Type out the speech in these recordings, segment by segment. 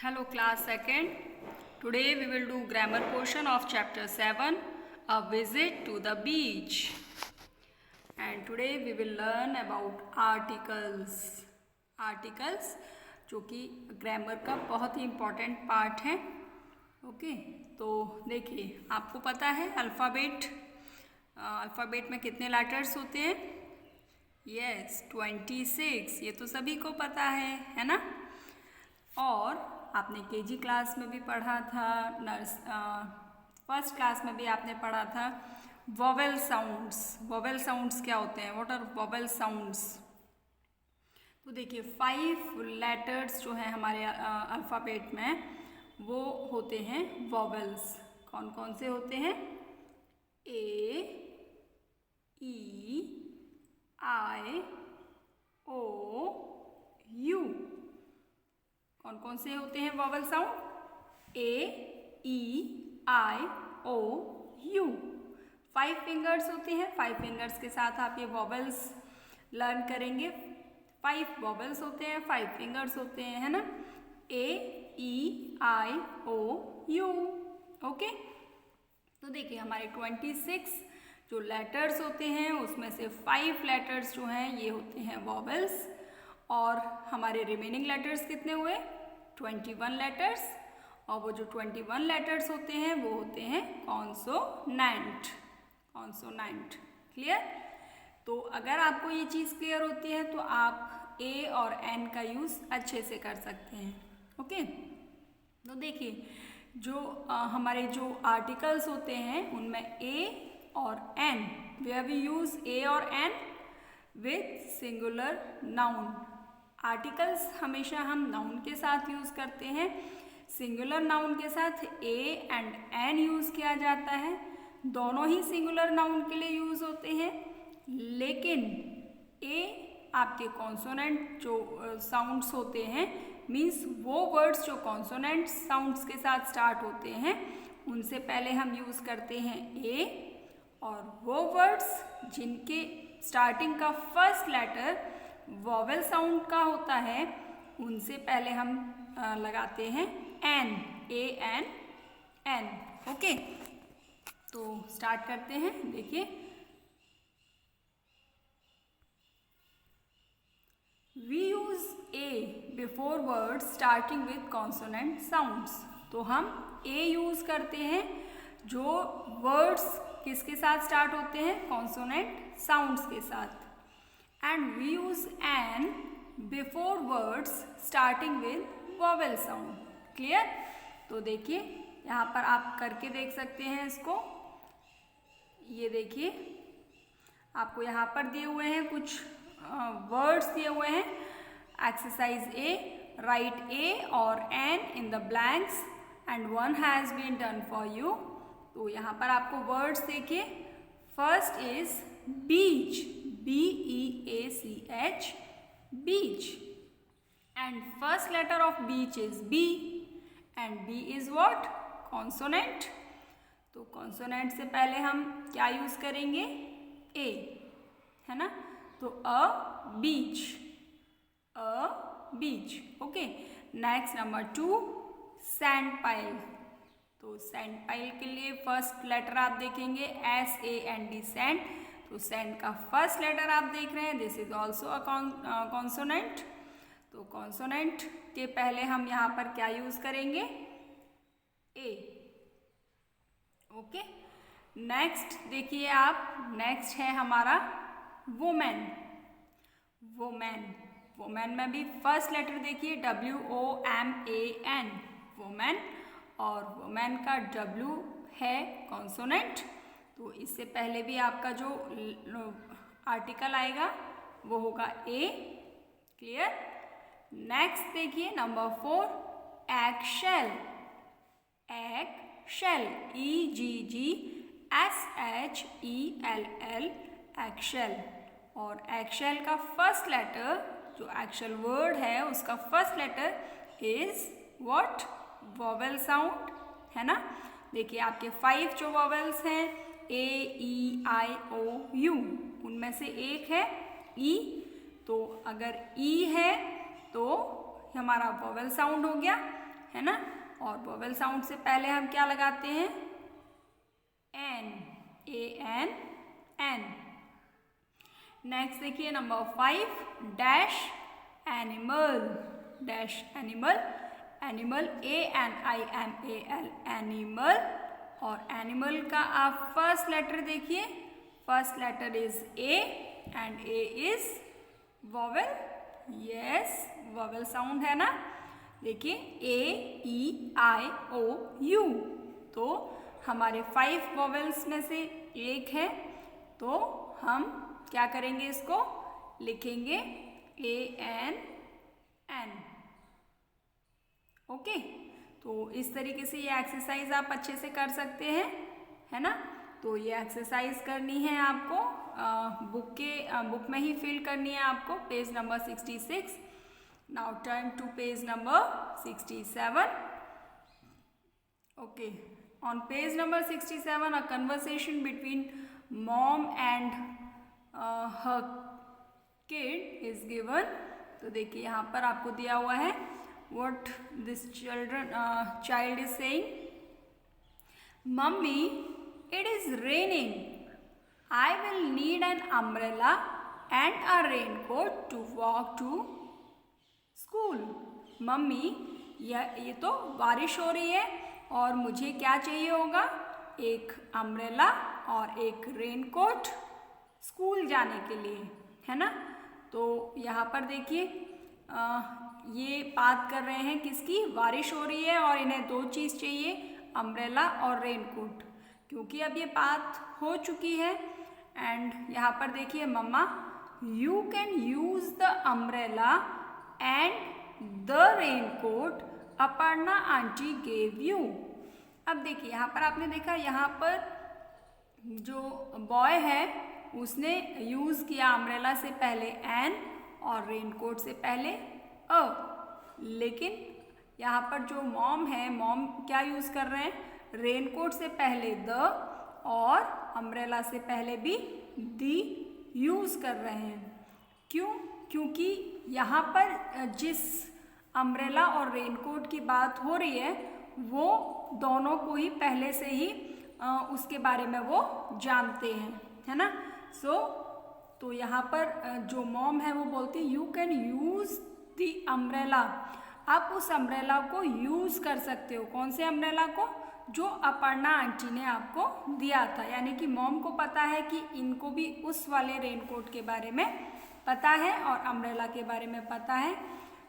Hello class 2nd. Today we will do grammar portion of chapter 7, a visit to the beach. And today we will learn about articles. Articles जो कि grammar का बहुत ही important part है. Okay तो देखिए, आपको पता है अल्फ़ाबेट में कितने लेटर्स होते हैं? यस 26. ये तो सभी को पता है ना. और आपने केजी क्लास में भी पढ़ा था, फर्स्ट क्लास में भी आपने पढ़ा था वोवेल साउंड्स. वोवेल साउंड्स क्या होते हैं? What are vowel sounds? तो देखिए 5 लेटर्स जो हैं हमारे अल्फ़ाबेट में वो होते हैं वोवेल्स. कौन कौन से होते हैं? A, E, I, O, U. कौन कौन से होते हैं vowel sound? A, E, I, O, U. 5 fingers होते हैं. 5 फिंगर्स के साथ आप ये वोवेल्स लर्न करेंगे. 5 वोवेल्स होते हैं, 5 फिंगर्स होते हैं, है ना. ए, E, I, O, you. Okay तो देखिए हमारे 26 जो लेटर्स होते हैं उसमें से 5 लेटर्स जो हैं ये होते हैं वोवेल्स. और हमारे रिमेनिंग लेटर्स कितने हुए? 21 लेटर्स. और वो जो 21 लेटर्स होते हैं वो होते हैं कॉन्सोनेंट. Consonant clear? तो अगर आपको ये चीज़ क्लियर होती है तो आप ए और एन का यूज़ अच्छे से कर सकते हैं. ओके तो देखिए जो हमारे जो आर्टिकल्स होते हैं उनमें ए और an, where we use a और an with singular noun. Articles हमेशा हम नाउन के साथ यूज़ करते हैं. सिंगुलर नाउन के साथ ए एंड एन यूज़ किया जाता है. दोनों ही सिंगुलर नाउन के लिए यूज़ होते हैं. लेकिन ए आपके कॉन्सोनेंट जो साउंड्स होते हैं, मीन्स वो वर्ड्स जो कॉन्सोनेंट साउंड्स के साथ स्टार्ट होते हैं उनसे पहले हम यूज़ करते हैं ए. और वो वर्ड्स जिनके स्टार्टिंग का फर्स्ट लेटर वोवेल साउंड का होता है उनसे पहले हम लगाते हैं an. A an an. Okay तो स्टार्ट करते हैं. देखिए we use a before words starting with consonant sounds. तो हम ए यूज़ करते हैं जो वर्ड्स किसके साथ स्टार्ट होते हैं? कॉन्सोनेंट साउंड्स के साथ. And we use an before words starting with vowel sound. Clear? तो देखिए यहाँ पर आप करके देख सकते हैं इसको. ये देखिए आपको यहाँ पर दिए हुए हैं कुछ वर्ड्स दिए हुए हैं. एक्सरसाइज ए, राइट ए और an in the blanks and one has been done for you. तो यहाँ पर आपको वर्ड्स देखिए. First is beach, BEACH, beach. And first letter of beach is B and B is what? Consonant. तो consonant से पहले हम क्या यूज़ करेंगे? ए, है ना. तो a beach, a beach. Okay next number 2 sand pile. तो सैंड पाइल के लिए फर्स्ट लेटर आप देखेंगे SAND सैंड. तो सैंड का फर्स्ट लेटर आप देख रहे हैं, this is also a consonant. तो कॉन्सोनेंट के पहले हम यहाँ पर क्या यूज़ करेंगे? ए. ओके नेक्स्ट देखिए आप, नेक्स्ट है हमारा वुमेन. वुमेन. वुमेन में भी फर्स्ट लेटर देखिए WOMAN, वुमेन. और वुमेन का W है कॉन्सोनेंट. तो इससे पहले भी आपका जो आर्टिकल आएगा वो होगा ए. क्लियर? नेक्स्ट देखिए number 4 eggshell. Eggshell, EGGSHELL, eggshell. और एगशेल का फर्स्ट लेटर जो एक्चुअल वर्ड है उसका first letter is what? Vowel sound, है ना. देखिए आपके 5 जो वोवेल्स हैं A, E, I, O, you, उनमें से एक है ई. तो अगर ई है तो हमारा वोवेल साउंड हो गया, है ना। और वोवेल साउंड से पहले हम क्या लगाते हैं, एन, AN, एन। नेक्स्ट देखिए number 5, dash animal, dash animal, animal ANIMAL, animal. और एनिमल का आप फर्स्ट लेटर देखिए, first letter is A and A is vowel, yes vowel sound है ना। देखिए AEIOU, तो हमारे 5 वोवेल्स में से एक है, तो हम क्या करेंगे, इसको लिखेंगे ANN। ओके, तो इस तरीके से ये एक्सरसाइज आप अच्छे से कर सकते हैं, है ना। तो ये एक्सरसाइज करनी है आपको, बुक में ही फिल करनी है आपको, page number 66। Now turn to page number 67। Okay, on page number 67 a conversation between mom and her kid is given. तो देखिए यहाँ पर आपको दिया हुआ है, what this child is saying, Mummy, it is raining. I will need an umbrella and a raincoat to walk to school. Mummy, ये तो बारिश हो रही है और मुझे क्या चाहिए होगा, एक अम्ब्रेला और एक रेनकोट स्कूल जाने के लिए, है ना। तो यहाँ पर देखिए ये बात कर रहे हैं किसकी, बारिश हो रही है और इन्हें 2 चीज़ चाहिए, अम्ब्रेला और रेनकोट, क्योंकि अब ये बात हो चुकी है। एंड यहाँ पर देखिए mama, you can use the umbrella and the raincoat Aparna aunty gave you. अब देखिए यहाँ पर आपने देखा, यहाँ पर जो बॉय है उसने यूज़ किया अम्ब्रेला से पहले एन और रेनकोट से पहले अ, लेकिन यहाँ पर जो मॉम है, मॉम क्या यूज़ कर रहे हैं, रेनकोट से पहले द और अम्ब्रेला से पहले भी दी यूज़ कर रहे हैं। क्यों, क्योंकि यहाँ पर जिस अम्ब्रेला और रेनकोट की बात हो रही है वो दोनों को ही पहले से ही उसके बारे में वो जानते हैं, है ना। तो यहाँ पर जो मॉम है वो बोलती है you can use the umbrella, आप उस अम्ब्रेला को यूज़ कर सकते हो। कौन से अम्ब्रेला को, जो अपर्णा आंटी ने आपको दिया था, यानी कि मॉम को पता है कि इनको भी उस वाले रेनकोट के बारे में पता है और अम्ब्रेला के बारे में पता है।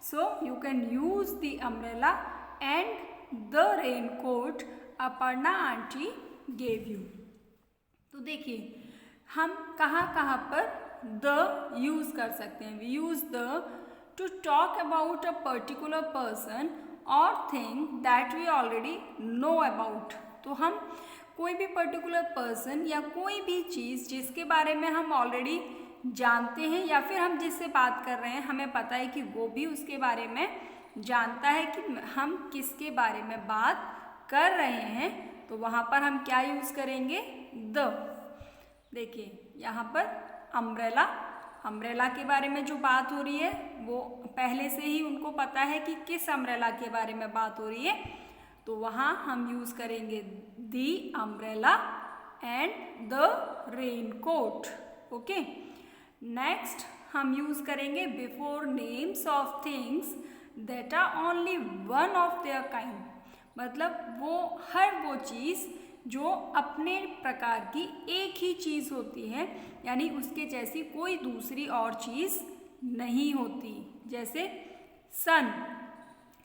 So you can use the umbrella and the raincoat Aparna aunty gave you. तो देखिए हम कहाँ कहाँ पर द यूज़ कर सकते हैं। We use the to talk about a particular person और thing that we already know about. तो हम कोई भी पर्टिकुलर पर्सन या कोई भी चीज़ जिसके बारे में हम ऑलरेडी जानते हैं या फिर हम जिससे बात कर रहे हैं हमें पता है कि वो भी उसके बारे में जानता है कि हम किसके बारे में बात कर रहे हैं, तो वहाँ पर हम क्या यूज़ करेंगे, द। देखिए यहाँ पर अम्ब्रेला, अम्ब्रेला के बारे में जो बात हो रही है वो पहले से ही उनको पता है कि किस अम्ब्रेला के बारे में बात हो रही है, तो वहाँ हम यूज़ करेंगे the umbrella and the raincoat. Okay, next हम यूज़ करेंगे before names of things that are only one of their kind. मतलब हर वो चीज़ जो अपने प्रकार की एक ही चीज़ होती है, यानी उसके जैसी कोई दूसरी और चीज़ नहीं होती। जैसे सन,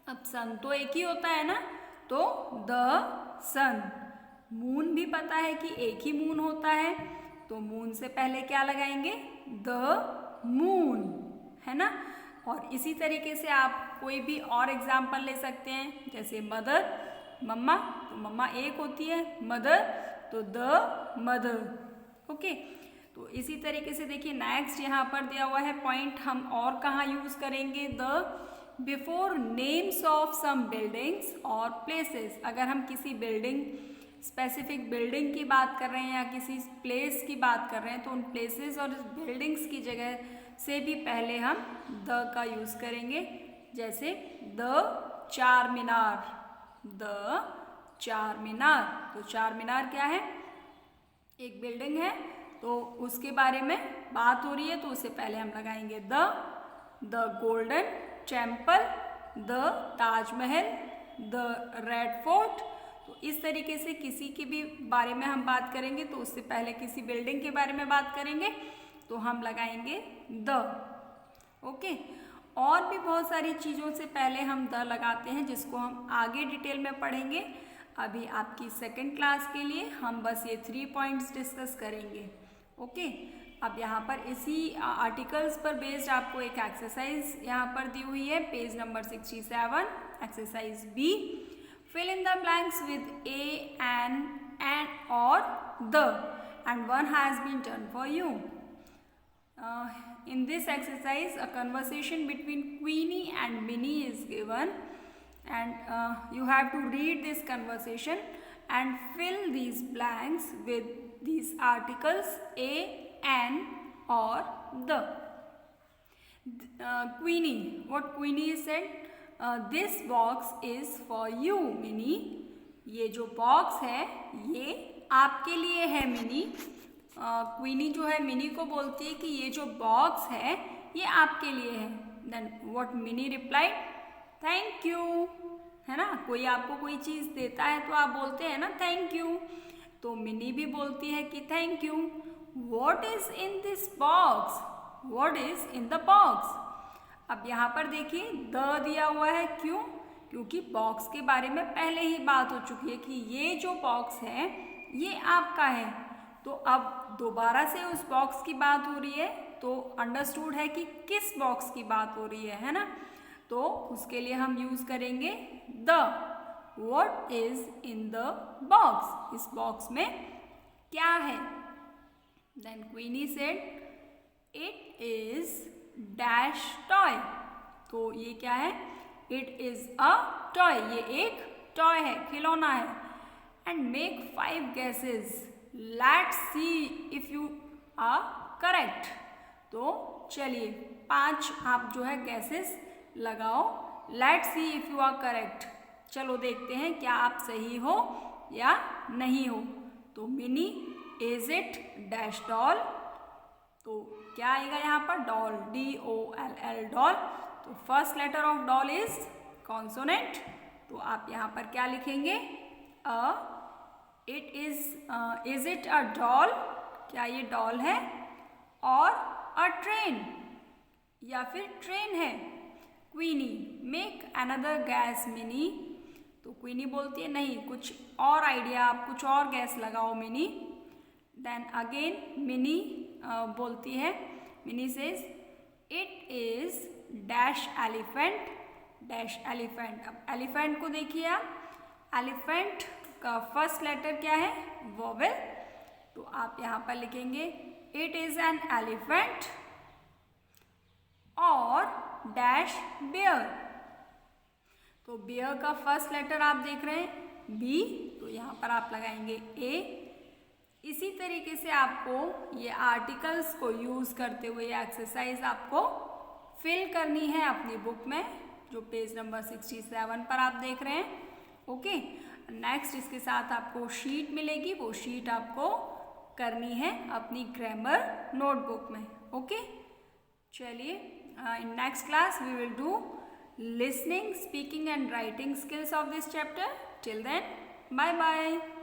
अब सन तो एक ही होता है ना, तो द सन। मून भी पता है कि एक ही मून होता है, तो मून से पहले क्या लगाएंगे, द मून, है ना। और इसी तरीके से आप कोई भी और एग्जाम्पल ले सकते हैं, जैसे मदर, मम्मा, तो मम्मा एक होती है, मदर तो द मदर। ओके, तो इसी तरीके से देखिए नेक्स्ट यहाँ पर दिया हुआ है पॉइंट, हम और कहाँ यूज़ करेंगे, the before names of some buildings और प्लेसेस। अगर हम किसी बिल्डिंग, स्पेसिफिक बिल्डिंग की बात कर रहे हैं या किसी प्लेस की बात कर रहे हैं, तो उन प्लेसेस और बिल्डिंग्स की जगह से भी पहले हम द का यूज़ करेंगे। जैसे द चार मीनार, द चार मीनार। तो चार मीनार क्या है? एक बिल्डिंग है, तो उसके बारे में बात हो रही है, तो उससे पहले हम लगाएंगे the golden temple, the Taj Mahal, the red fort. तो इस तरीके से किसी के भी बारे में हम बात करेंगे तो उससे पहले किसी बिल्डिंग के बारे में बात करेंगे तो हम लगाएंगे द। ओके, और भी बहुत सारी चीज़ों से पहले हम द लगाते हैं, जिसको हम आगे डिटेल में पढ़ेंगे। अभी आपकी सेकंड क्लास के लिए हम बस ये 3 पॉइंट्स डिस्कस करेंगे। ओके, अब यहाँ पर इसी आर्टिकल्स पर बेस्ड आपको एक एक्सरसाइज यहाँ पर दी हुई है, page number 67, exercise B. Fill in the blanks with a, an और the, and one has been done for you. In this exercise, a conversation between Queenie and Minnie is given, and you have to read this conversation and fill these blanks with these articles a, an or the. Queenie, what Queenie said, this box is for you, Minnie. ये जो box है ये आपके लिए है mini. क्वीनी जो है mini को बोलती है कि ये जो बॉक्स है ये आपके लिए है। Then what Mini replied, thank you, है ना। कोई आपको कोई चीज़ देता है तो आप बोलते हैं ना थैंक यू, तो मिनी भी बोलती है कि thank you. What is in this box, what is in the box. अब यहाँ पर देखिए द दिया हुआ है, क्यों? क्योंकि बॉक्स के बारे में पहले ही बात हो चुकी है कि ये जो बॉक्स है ये आपका है। तो अब दोबारा से उस बॉक्स की बात हो रही है, तो अंडरस्टूड है कि किस बॉक्स की बात हो रही है ना। तो उसके लिए हम यूज करेंगे the. What is in the box, इस बॉक्स में क्या है। Then Queenie said it is dash toy. तो ये क्या है? इट इज अ टॉय, ये एक टॉय है, खिलौना है। And make 5 guesses, let's see if you are correct. तो चलिए 5 आप जो है गैसेस लगाओ, let's see if you are correct. चलो देखते हैं क्या आप सही हो या नहीं हो। तो Mini, is it dash doll. तो क्या आएगा यहाँ पर? Doll, DOLL doll. तो first letter of doll is consonant, तो आप यहाँ पर क्या लिखेंगे? A. It is it a doll, क्या ये डॉल है? और अ ट्रेन, या फिर ट्रेन है। क्वीनी, मेक अनदर गैस मिनी। तो क्वीनी बोलती है नहीं, कुछ और आइडिया, आप कुछ और गैस लगाओ मिनी। देन अगेन मिनी बोलती है, mini says it is dash elephant, dash elephant. अब एलिफेंट को देखिए आप, एलिफेंट का फर्स्ट लेटर क्या है? वोवेल। तो आप यहाँ पर लिखेंगे इट इज एन एलिफेंट और डैश बेयर। तो बेयर का फर्स्ट लेटर आप देख रहे हैं बी, तो यहाँ पर आप लगाएंगे ए। इसी तरीके से आपको ये आर्टिकल्स को यूज करते हुए एक्सरसाइज आपको फिल करनी है अपनी बुक में, जो पेज नंबर 67 पर आप देख रहे हैं। ओके, नेक्स्ट इसके साथ आपको शीट मिलेगी, वो शीट आपको करनी है अपनी ग्रामर नोटबुक में। ओके, चलिए in next class we will do listening, speaking and writing skills of this chapter. Till then, bye bye.